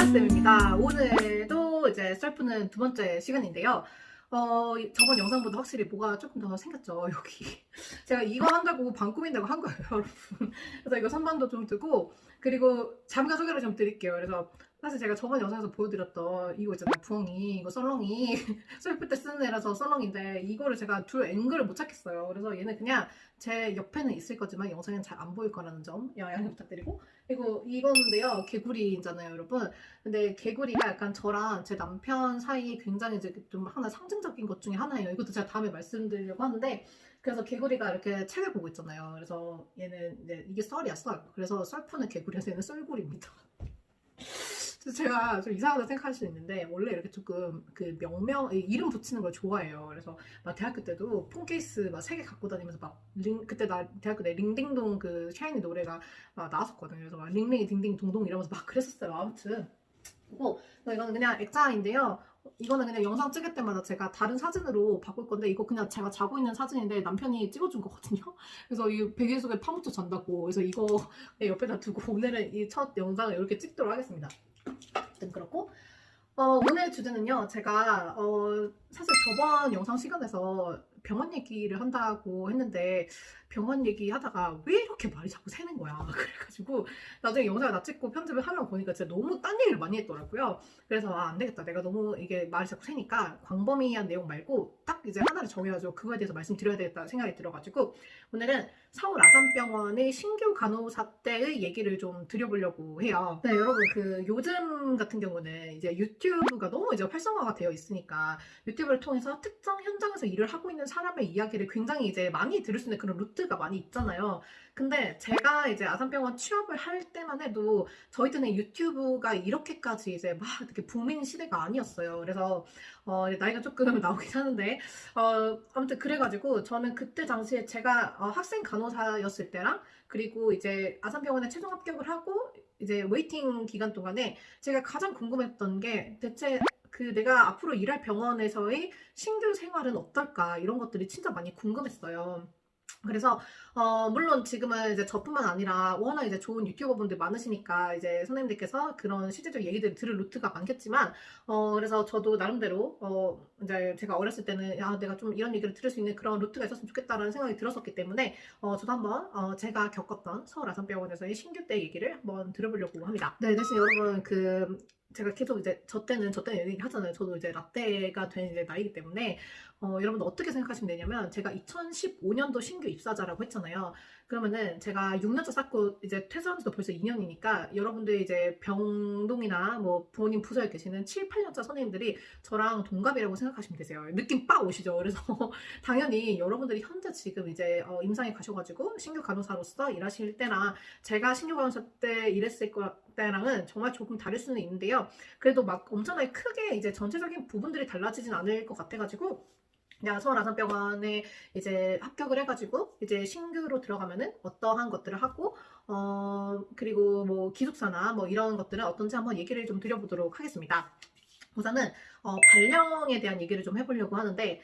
리나쌤입니다. 오늘도 이제 썰푸는 두 번째 시간인데요. 저번 영상보다 확실히 뭐가 조금 더 생겼죠, 여기. 제가 이거 한다고 방 꾸민다고 한 거예요, 여러분. 그래서 이거 선반도 좀 두고, 그리고 잠깐 소개를 좀 드릴게요. 그래서 사실 제가 저번 영상에서 보여드렸던 이거 있잖아요, 부엉이, 이거 썰렁이. 썰풀 때 쓰는 애라서 썰렁인데, 이거를 제가 둘 앵글을 못 찾겠어요. 그래서 얘는 그냥 제 옆에는 있을 거지만 영상에는 잘 안 보일 거라는 점 양해 부탁드리고, 그리고 이건데요, 개구리잖아요, 여러분. 근데 개구리가 약간 저랑 제 남편 사이에 굉장히 이제 좀 하나 상징적인 것 중에 하나예요. 이것도 제가 다음에 말씀드리려고 하는데, 그래서 개구리가 이렇게 책을 보고 있잖아요. 그래서 얘는 이게 썰이야, 썰. 그래서 썰 푸는 개구리에서 얘는 썰굴입니다. 제가 좀 이상하다 생각할 수 있는데 원래 이렇게 조금 그 이름 붙이는 걸 좋아해요. 그래서 막 대학교 때도 폰 케이스 막 3개 갖고 다니면서 막 그때 나 대학교 때 링딩동 그 샤이니 노래가 막 나왔었거든요. 그래서 막 링링이 딩딩 동동 이러면서 막 그랬었어요. 아무튼 그리고 이거는 그냥 액자인데요. 이거는 그냥 영상 찍을 때마다 제가 다른 사진으로 바꿀 건데 이거 그냥 제가 자고 있는 사진인데 남편이 찍어준 거거든요. 그래서 이 베개 속에 파묻혀 잔다고. 그래서 이거 옆에다 두고 오늘은 이 첫 영상을 이렇게 찍도록 하겠습니다. 어쨌든 그렇고 오늘 주제는요. 제가 사실 저번 영상 시간에서 병원 얘기를 한다고 했는데 병원 얘기하다가 왜 이렇게 말이 자꾸 새는 거야. 그래가지고 나중에 영상을 다 찍고 편집을 하려고 보니까 진짜 너무 딴 얘기를 많이 했더라고요. 그래서 안 되겠다. 내가 너무 이게 말이 자꾸 새니까 광범위한 내용 말고 딱 이제 하나를 정해가지고 그거에 대해서 말씀드려야 되겠다 생각이 들어가지고 오늘은 서울 아산병원의 신규 간호사 때의 얘기를 좀 드려보려고 해요. 네, 여러분 그 요즘 같은 경우는 이제 유튜브가 너무 이제 활성화가 되어 있으니까 유튜브를 통해서 특정 현장에서 일을 하고 있는 사람의 이야기를 굉장히 이제 많이 들을 수 있는 그런 루트가 많이 있잖아요. 근데 제가 이제 아산병원 취업을 할 때만 해도 저희 때는 유튜브가 이렇게까지 이제 막 이렇게 붐인 시대가 아니었어요. 그래서 나이가 조금 나오긴 하는데 아무튼 그래가지고 저는 그때 당시에 제가 학생 간호사였을 때랑 그리고 이제 아산병원에 최종 합격을 하고 이제 웨이팅 기간 동안에 제가 가장 궁금했던 게 대체 그 내가 앞으로 일할 병원에서의 신규 생활은 어떨까 이런 것들이 진짜 많이 궁금했어요. 그래서 물론 지금은 이제 저뿐만 아니라 워낙 이제 좋은 유튜버분들 많으시니까 이제 선생님들께서 그런 실제적 얘기들을 들을 루트가 많겠지만 그래서 저도 나름대로 이제 제가 어렸을 때는 야 내가 좀 이런 얘기를 들을 수 있는 그런 루트가 있었으면 좋겠다라는 생각이 들었었기 때문에 저도 한번 제가 겪었던 서울 아산병원에서의 신규 때 얘기를 한번 들어보려고 합니다. 네, 대신 여러분 제가 계속 이제 저 때는 얘기 하잖아요. 저도 이제 라떼가 된 이제 나이기 때문에 여러분들 어떻게 생각하시면 되냐면 제가 2015년도 신규 입사자라고 했잖아요. 그러면은 제가 6년차 쌓고 이제 퇴사한 지도 벌써 2년이니까 여러분들 이제 병동이나 뭐 부모님 부서에 계시는 7, 8년차 선생님들이 저랑 동갑이라고 생각하시면 되세요. 느낌 빡 오시죠? 그래서 당연히 여러분들이 현재 지금 이제 임상에 가셔가지고 신규 간호사로서 일하실 때나 제가 신규 간호사 때 일했을 때랑은 정말 조금 다를 수는 있는데요. 그래도 막 엄청나게 크게 이제 전체적인 부분들이 달라지진 않을 것 같아가지고 그냥 서울 아산병원에 이제 합격을 해가지고 이제 신규로 들어가면은 어떠한 것들을 하고 그리고 뭐 기숙사나 뭐 이런 것들은 어떤지 한번 얘기를 좀 드려보도록 하겠습니다. 우선은 발령에 대한 얘기를 좀 해보려고 하는데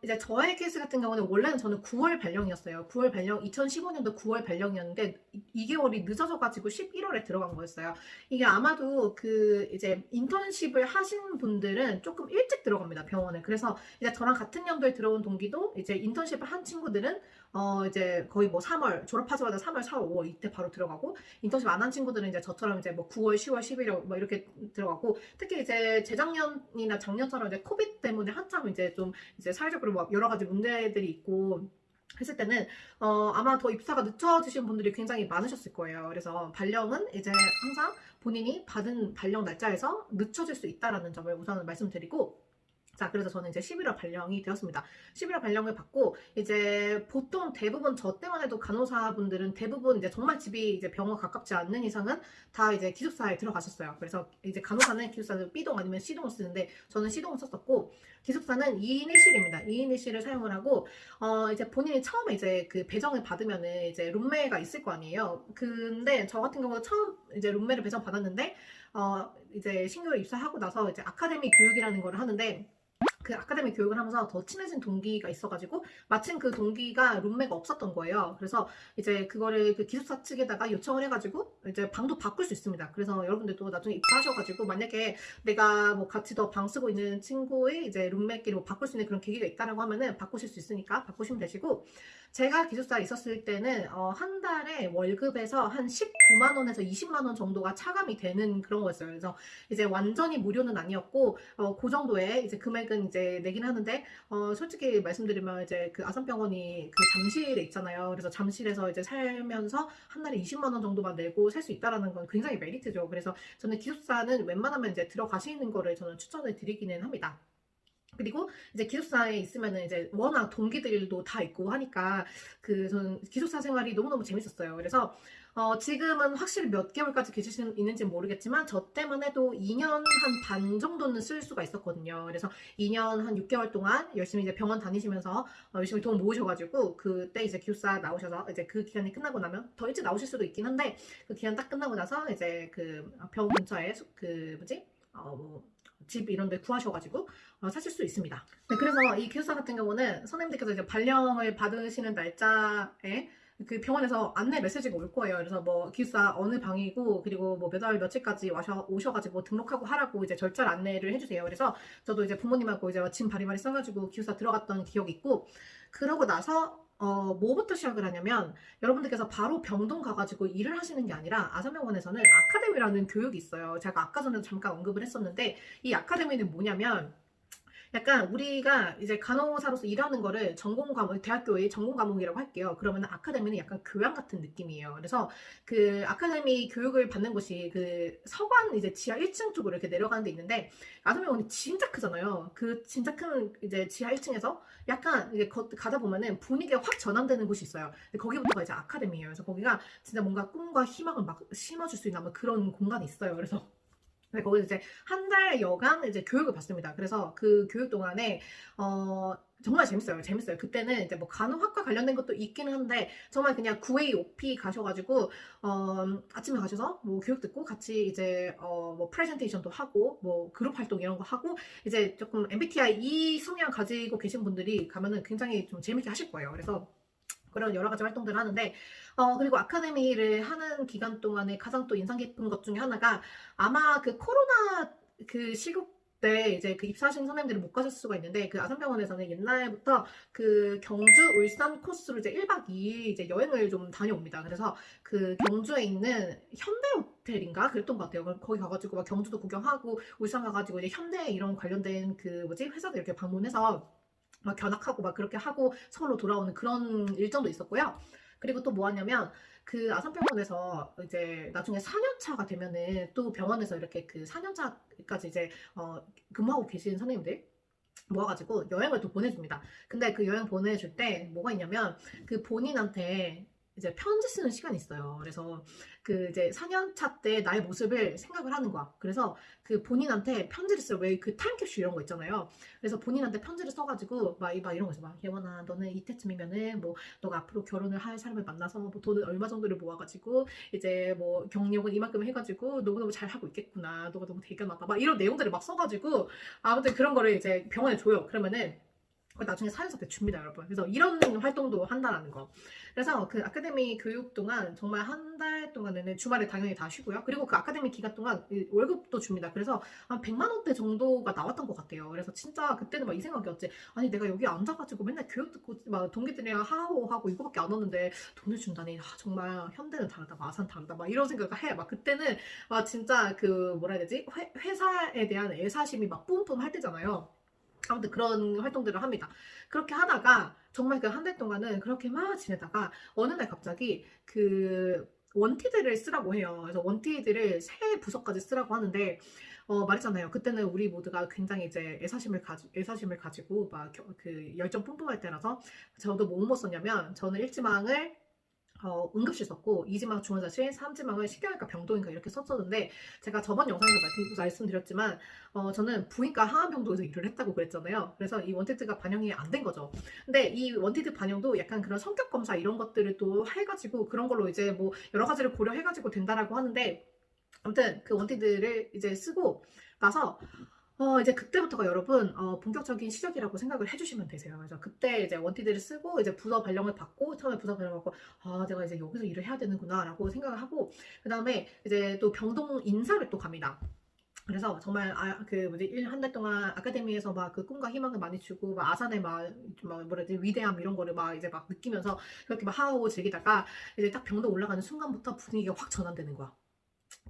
이제 저의 케이스 같은 경우는 원래는 저는 9월 발령이었어요. 9월 발령, 2015년도 9월 발령이었는데 2개월이 늦어져가지고 11월에 들어간 거였어요. 이게 아마도 그 이제 인턴십을 하신 분들은 조금 일찍 들어갑니다, 병원에. 그래서 이제 저랑 같은 연도에 들어온 동기도 이제 인턴십을 한 친구들은 이제 거의 뭐 3월, 졸업하자마자 3월, 4월, 5월 이때 바로 들어가고 인턴십 안 한 친구들은 이제 저처럼 이제 뭐 9월, 10월, 11월 뭐 이렇게 들어가고 특히 이제 재작년이나 작년처럼 이제 코비드 때문에 한참 이제 좀 이제 사회적으로 막 여러 가지 문제들이 있고 했을 때는 아마 더 입사가 늦춰지신 분들이 굉장히 많으셨을 거예요. 그래서 발령은 이제 항상 본인이 받은 발령 날짜에서 늦춰질 수 있다라는 점을 우선 말씀드리고 자, 그래서 저는 이제 11월 발령이 되었습니다. 11월 발령을 받고, 이제 보통 대부분 저 때만 해도 간호사분들은 대부분 이제 정말 집이 이제 병원 가깝지 않는 이상은 다 이제 기숙사에 들어가셨어요. 그래서 이제 간호사는 기숙사는 B동 아니면 C동을 쓰는데, 저는 C동을 썼었고, 기숙사는 2인 1실입니다. 2인 1실을 사용을 하고, 이제 본인이 처음에 이제 그 배정을 받으면은 이제 룸메가 있을 거 아니에요. 근데 저 같은 경우는 처음 이제 룸메를 배정 받았는데, 이제 신규로 입사하고 나서 이제 아카데미 교육이라는 걸 하는데, 그 아카데미 교육을 하면서 더 친해진 동기가 있어가지고 마침 그 동기가 룸메가 없었던 거예요. 그래서 이제 그거를 그 기숙사 측에다가 요청을 해가지고 이제 방도 바꿀 수 있습니다. 그래서 여러분들도 나중에 입사하셔가지고 만약에 내가 뭐 같이 더 방 쓰고 있는 친구의 이제 룸메끼리 뭐 바꿀 수 있는 그런 계기가 있다라고 하면은 바꾸실 수 있으니까 바꾸시면 되시고, 제가 기숙사에 있었을 때는 한 달에 월급에서 한 19만 원에서 20만 원 정도가 차감이 되는 그런 거였어요. 그래서 이제 완전히 무료는 아니었고 그 정도의 이제 금액은 이제 내긴 하는데, 솔직히 말씀드리면 이제 그 아산병원이 그 잠실에 있잖아요. 그래서 잠실에서 이제 살면서 한 달에 20만 원 정도만 내고 살 수 있다라는 건 굉장히 메리트죠. 그래서 저는 기숙사는 웬만하면 이제 들어가시는 거를 저는 추천을 드리기는 합니다. 그리고 이제 기숙사에 있으면은 이제 워낙 동기들도 다 있고 하니까 그 저는 기숙사 생활이 너무너무 재밌었어요. 그래서 지금은 확실히 몇 개월까지 계실 수 있는지 모르겠지만 저 때만 해도 2년 한 반 정도는 쓸 수가 있었거든요. 그래서 2년 한 6개월 동안 열심히 이제 병원 다니시면서 열심히 돈 모으셔가지고 그때 이제 기숙사 나오셔서 이제 그 기간이 끝나고 나면 더 일찍 나오실 수도 있긴 한데, 그 기간 딱 끝나고 나서 이제 그 병원 근처에 그 뭐지? 집 이런 데 구하셔가지고 사실 수 있습니다. 네, 그래서 이 기숙사 같은 경우는 선생님들께서 이제 발령을 받으시는 날짜에 그 병원에서 안내 메시지가 올 거예요. 그래서 뭐 기숙사 어느 방이고 그리고 뭐 몇 월 며칠까지 오셔가지고 등록하고 하라고 이제 절차를 안내를 해주세요. 그래서 저도 이제 부모님하고 이제 짐 바리바리 써가지고 기숙사 들어갔던 기억이 있고, 그러고 나서 뭐부터 시작을 하냐면, 여러분들께서 바로 병동 가가지고 일을 하시는 게 아니라 아산병원에서는 아카데미라는 교육이 있어요. 제가 아까 전에도 잠깐 언급을 했었는데, 이 아카데미는 뭐냐면 약간 우리가 이제 간호사로서 일하는 거를 전공 과목, 대학교의 전공 과목이라고 할게요. 그러면 아카데미는 약간 교양 같은 느낌이에요. 그래서 그 아카데미 교육을 받는 곳이 그 서관 이제 지하 1층 쪽으로 이렇게 내려가는 데 있는데, 아산병원이 진짜 크잖아요. 그 진짜 큰 이제 지하 1층에서 약간 이제 가다 보면은 분위기가 확 전환되는 곳이 있어요. 근데 거기부터가 이제 아카데미예요. 그래서 거기가 진짜 뭔가 꿈과 희망을 막 심어줄 수 있는 아마 그런 공간이 있어요. 그래서 네, 거기서 이제 한 달 여간 이제 교육을 받습니다. 그래서 그 교육 동안에 정말 재밌어요. 재밌어요. 그때는 이제 뭐 간호학과 관련된 것도 있기는 한데 정말 그냥 9A, OP 가셔가지고 아침에 가셔서 뭐 교육 듣고 같이 이제 뭐 프레젠테이션도 하고 뭐 그룹 활동 이런 거 하고, 이제 조금 MBTI 이 성향 가지고 계신 분들이 가면은 굉장히 좀 재밌게 하실 거예요. 그래서 그런 여러 가지 활동들을 하는데, 그리고 아카데미를 하는 기간 동안에 가장 또 인상 깊은 것 중에 하나가, 아마 그 코로나 그 시국 때 이제 그 입사하신 선생님들이 못 가실 수가 있는데, 그 아산병원에서는 옛날부터 그 경주, 울산 코스로 이제 1박 2일 이제 여행을 좀 다녀옵니다. 그래서 그 경주에 있는 현대 호텔인가 그랬던 것 같아요. 거기 가가지고 막 경주도 구경하고 울산 가가지고 이제 현대 이런 관련된 그 뭐지 회사들 이렇게 방문해서 막 견학하고 막 그렇게 하고 서울로 돌아오는 그런 일정도 있었고요. 그리고 또 뭐 하냐면 그 아산병원에서 이제 나중에 4년차가 되면은 또 병원에서 이렇게 그 4년차까지 이제 근무하고 계신 선생님들 모아가지고 여행을 또 보내줍니다. 근데 그 여행 보내줄 때 뭐가 있냐면, 그 본인한테 이제 편지 쓰는 시간이 있어요. 그래서 그 이제 4년차 때 나의 모습을 생각을 하는 거야. 그래서 그 본인한테 편지를 써요. 왜 그 타임캡슐 이런 거 있잖아요. 그래서 본인한테 편지를 써가지고 막 이런 거 있어. 막 예원아, 너는 이때쯤이면은 뭐 너가 앞으로 결혼을 할 사람을 만나서 뭐 돈을 얼마 정도를 모아가지고 이제 뭐 경력은 이만큼 해가지고 너무너무 잘 하고 있겠구나. 너가 너무 대견하다. 막 이런 내용들을 막 써가지고 아무튼 그런 거를 이제 병원에 줘요. 그러면은 나중에 사연서 때 줍니다, 여러분. 그래서 이런 활동도 한다라는 거. 그래서 그 아카데미 교육 동안 정말 한 달 동안에는 주말에 당연히 다 쉬고요. 그리고 그 아카데미 기간 동안 월급도 줍니다. 그래서 한 100만 원대 정도가 나왔던 것 같아요. 그래서 진짜 그때는 막 이 생각이었지. 아니 내가 여기 앉아가지고 맨날 교육 듣고 막 동기들이랑 하고 이거밖에 안 얻는데 돈을 준다니. 정말 현대는 다르다, 마산 다르다, 막 이런 생각을 해. 막 그때는 진짜 그 뭐라 해야 되지? 회사에 대한 애사심이 막 뿜뿜 할 때잖아요. 아무튼 그런 활동들을 합니다. 그렇게 하다가 정말 그 한 달 동안은 그렇게 막 지내다가 어느 날 갑자기 그 원티드를 쓰라고 해요. 그래서 원티드를 세 부서까지 쓰라고 하는데, 말했잖아요. 그때는 우리 모두가 굉장히 이제 애사심을 가지고 막 그 열정 뿜뿜할 때라서, 저도 뭐 썼냐면 저는 1지망을 응급실 썼고 2지망 중환자실, 3지망을 식경외과 병동인가 이렇게 썼었는데, 제가 저번 영상에서 말씀드렸지만 저는 부인과 항암병동에서 일을 했다고 그랬잖아요. 그래서 이 원티드가 반영이 안 된 거죠. 근데 이 원티드 반영도 약간 그런 성격 검사 이런 것들을 또 해가지고 그런 걸로 이제 뭐 여러 가지를 고려해가지고 된다라고 하는데, 아무튼 그 원티드를 이제 쓰고 나서 이제 그때부터가 여러분 본격적인 시작이라고 생각을 해주시면 되세요. 그래서 그때 이제 원티드를 쓰고 이제 부서 발령을 받고 처음에 부서 발령을 받고 내가 이제 여기서 일을 해야 되는구나라고 생각을 하고 그 다음에 이제 또 병동 인사를 또 갑니다. 그래서 정말 그 뭐지 1한 달 동안 아카데미에서 막 그 꿈과 희망을 많이 주고 막 아산의 막 뭐라지 위대함 이런 거를 막 이제 막 느끼면서 그렇게 막 하고 즐기다가 이제 딱 병동 올라가는 순간부터 분위기가 확 전환되는 거야.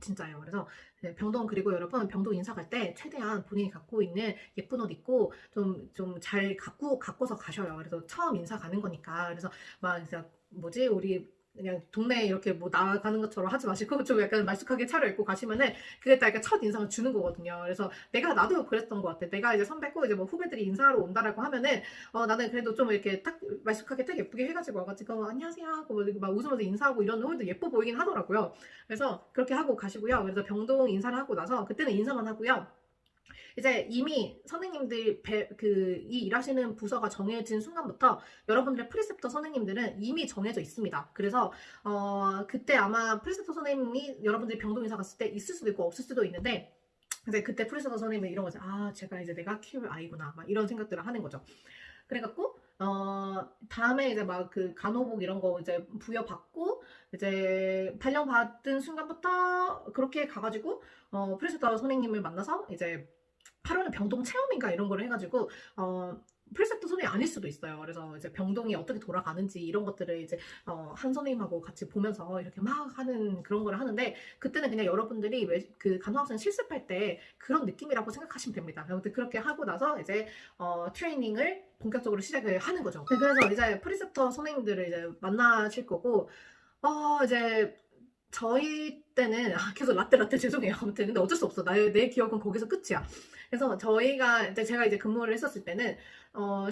진짜요. 그래서 병동 그리고 여러분 병동 인사 갈 때 최대한 본인이 갖고 있는 예쁜 옷 입고 좀 잘 갖고서 가셔요. 그래서 처음 인사 가는 거니까 그래서 막 진짜 뭐지 우리 그냥 동네에 이렇게 뭐 나가는 것처럼 하지 마시고 좀 약간 말쑥하게 차려입고 가시면은 그게 딱 약간 첫 인상을 주는 거거든요. 그래서 나도 그랬던 것 같아. 내가 이제 선배고 이제 뭐 후배들이 인사하러 온다라고 하면은 나는 그래도 좀 이렇게 딱 말쑥하게 딱 예쁘게 해가지고 와가지고 안녕하세요 하고 막 웃으면서 인사하고 이런 홀도 예뻐 보이긴 하더라고요. 그래서 그렇게 하고 가시고요. 그래서 병동 인사를 하고 나서 그때는 인사만 하고요. 이제 이미 선생님들 이 일하시는 부서가 정해진 순간부터 여러분들의 프리셉터 선생님들은 이미 정해져 있습니다. 그래서 그때 아마 프리셉터 선생님이 여러분들이 병동인사 갔을 때 있을 수도 있고 없을 수도 있는데 이제 그때 프리셉터 선생님은 이런 거죠. 제가 이제 내가 키울 아이구나 막 이런 생각들을 하는 거죠. 그래갖고 다음에 이제 막 그 간호복 이런 거 이제 부여받고 이제 발령받은 순간부터 그렇게 가가지고 프리셉터 선생님을 만나서 이제 하루는 병동 체험인가 이런 거를 해가지고 프리셉터 선생님이 아닐 수도 있어요. 그래서 이제 병동이 어떻게 돌아가는지 이런 것들을 이제 한 선생님하고 같이 보면서 이렇게 막 하는 그런 거를 하는데 그때는 그냥 여러분들이 그 간호학생 실습할 때 그런 느낌이라고 생각하시면 됩니다. 아무튼 그렇게 하고 나서 이제 트레이닝을 본격적으로 시작을 하는 거죠. 네, 그래서 이제 프리셉터 선생님들을 이제 만나실 거고 이제 저희 때는 계속 라떼 죄송해요. 아무튼 근데 어쩔 수 없어. 내 기억은 거기서 끝이야. 그래서 제가 이제 근무를 했었을 때는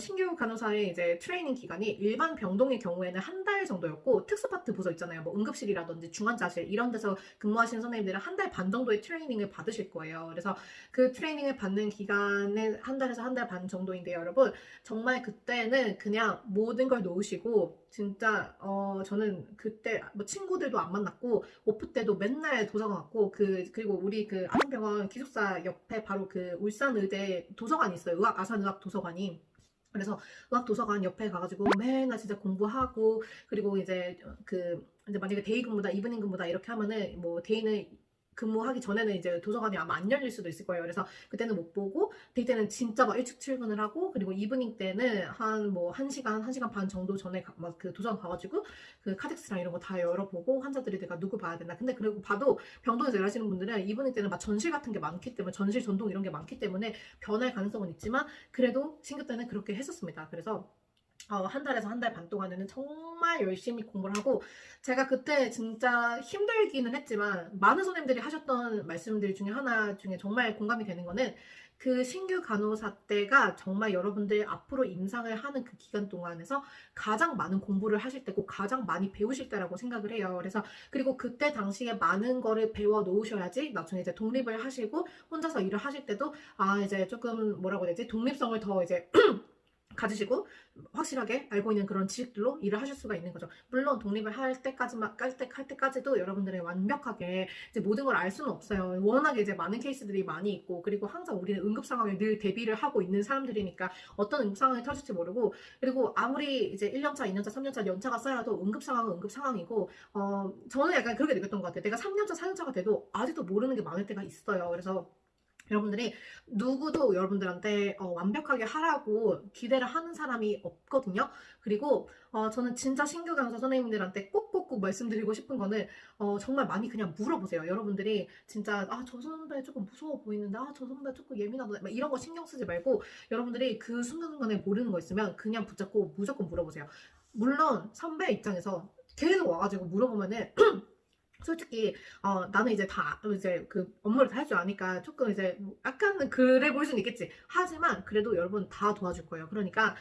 신규 간호사의 이제 트레이닝 기간이 일반 병동의 경우에는 한 달 정도였고 특수파트 부서 있잖아요. 뭐 응급실이라든지 중환자실 이런 데서 근무하시는 선생님들은 한 달 반 정도의 트레이닝을 받으실 거예요. 그래서 그 트레이닝을 받는 기간은 한 달에서 한 달 반 정도인데요, 여러분. 정말 그때는 그냥 모든 걸 놓으시고 진짜 저는 그때 뭐 친구들도 안 만났고 오프 때도 맨날 도서관 갔고 그리고 우리 그 아산병원 기숙사 옆에 바로 그 울산의대 도서관이 있어요. 아산의학 도서관이. 그래서 의학 도서관 옆에 가가지고 맨날 진짜 공부하고 그리고 이제 만약에 데이 근무다 이브닝 근무다 이렇게 하면은 뭐 데이는 근무하기 전에는 이제 도서관이 아마 안 열릴 수도 있을 거예요. 그래서 그때는 못 보고 데이 때는 진짜 막 일찍 출근을 하고 그리고 이브닝 때는 한 뭐 1시간 반 정도 전에 막 그 도서관 가가지고 그 카덱스랑 이런 거 다 열어보고 환자들이 내가 누구 봐야 되나. 근데 그리고 봐도 병동에서 일하시는 분들은 이브닝 때는 막 전실 같은 게 많기 때문에 전실 전동 이런 게 많기 때문에 변할 가능성은 있지만 그래도 신규 때는 그렇게 했었습니다. 그래서 한 달에서 한 달 반 동안에는 정말 열심히 공부를 하고 제가 그때 진짜 힘들기는 했지만 많은 선생님들이 하셨던 말씀들 중에 하나 중에 정말 공감이 되는 거는 그 신규 간호사 때가 정말 여러분들 앞으로 임상을 하는 그 기간 동안에서 가장 많은 공부를 하실 때고 가장 많이 배우실 때라고 생각을 해요. 그래서 그리고 그때 당시에 많은 거를 배워 놓으셔야지 나중에 이제 독립을 하시고 혼자서 일을 하실 때도 이제 조금 뭐라고 해야 되지? 독립성을 더 이제 가지시고 확실하게 알고 있는 그런 지식들로 일을 하실 수가 있는 거죠. 물론 독립을 할 때까지도 여러분들이 완벽하게 이제 모든 걸 알 수는 없어요. 워낙에 이제 많은 케이스들이 많이 있고 그리고 항상 우리는 응급 상황에 늘 대비를 하고 있는 사람들이니까 어떤 응급 상황이 터질지 모르고 그리고 아무리 이제 1년차, 2년차, 3년차 연차가 쌓여도 응급 상황은 응급 상황이고 저는 약간 그렇게 느꼈던 것 같아요. 내가 3년차, 4년차가 돼도 아직도 모르는 게 많을 때가 있어요. 그래서 여러분들이 누구도 여러분들한테 완벽하게 하라고 기대를 하는 사람이 없거든요. 그리고 저는 진짜 신규 강사 선생님들한테 꼭꼭꼭 말씀드리고 싶은 거는 정말 많이 그냥 물어보세요. 여러분들이 진짜 저 선배 조금 무서워 보이는데 저 선배 조금 예민하다 막 이런 거 신경 쓰지 말고 여러분들이 그 순간순간에 모르는 거 있으면 그냥 붙잡고 무조건 물어보세요. 물론 선배 입장에서 계속 와가지고 물어보면은 솔직히 나는 이제 다 이제 그 업무를 다 할 줄 아니까 조금 이제 약간은 그래 보일 수는 있겠지. 하지만 그래도 여러분 다 도와줄 거예요. 그러니까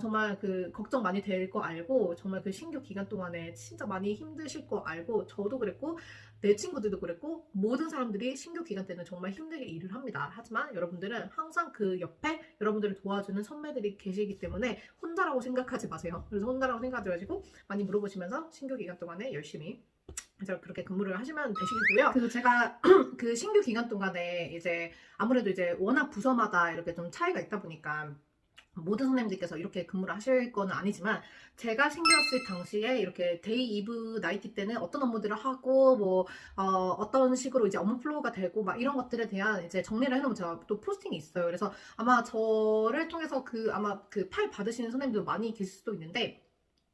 정말 그 걱정 많이 될 거 알고 정말 그 신규 기간 동안에 진짜 많이 힘드실 거 알고 저도 그랬고 내 친구들도 그랬고 모든 사람들이 신규 기간 때는 정말 힘들게 일을 합니다. 하지만 여러분들은 항상 그 옆에 여러분들을 도와주는 선배들이 계시기 때문에 혼자라고 생각하지 마세요. 그래서 혼자라고 생각하지 마시고 많이 물어보시면서 신규 기간 동안에 열심히 이제 그렇게 근무를 하시면 되시고요. 그리고 제가 그 신규 기간 동안에 이제 아무래도 이제 워낙 부서마다 이렇게 좀 차이가 있다 보니까 모든 선생님들께서 이렇게 근무를 하실 거는 아니지만 제가 신규였을 당시에 이렇게 데이 이브 나이트 때는 어떤 업무들을 하고 뭐 어떤 식으로 이제 업무 플로우가 되고 막 이런 것들에 대한 이제 정리를 해놓으면 제가 또 포스팅이 있어요. 그래서 아마 저를 통해서 아마 그 파일 받으시는 선생님들 많이 계실 수도 있는데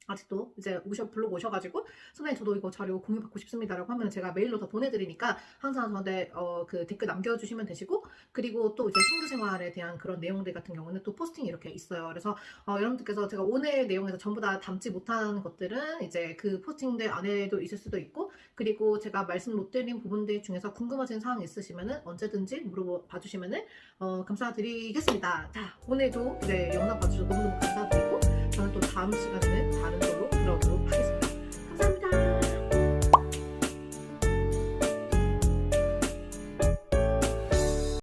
아직도 이제 블로그 오셔가지고 선생님 저도 이거 자료 공유받고 싶습니다라고 하면 제가 메일로 다 보내드리니까 항상 저한테 그 댓글 남겨주시면 되시고 그리고 또 이제 신규 생활에 대한 그런 내용들 같은 경우는 또 포스팅이 이렇게 있어요. 그래서 여러분들께서 제가 오늘 내용에서 전부 다 담지 못한 것들은 이제 그 포스팅들 안에도 있을 수도 있고 그리고 제가 말씀 못 드린 부분들 중에서 궁금하신 사항 있으시면은 언제든지 물어봐 주시면은 감사드리겠습니다. 자 오늘도 네, 영상 봐주셔서 너무너무 감사드리고 저는 또 다음 시간에는 다른 또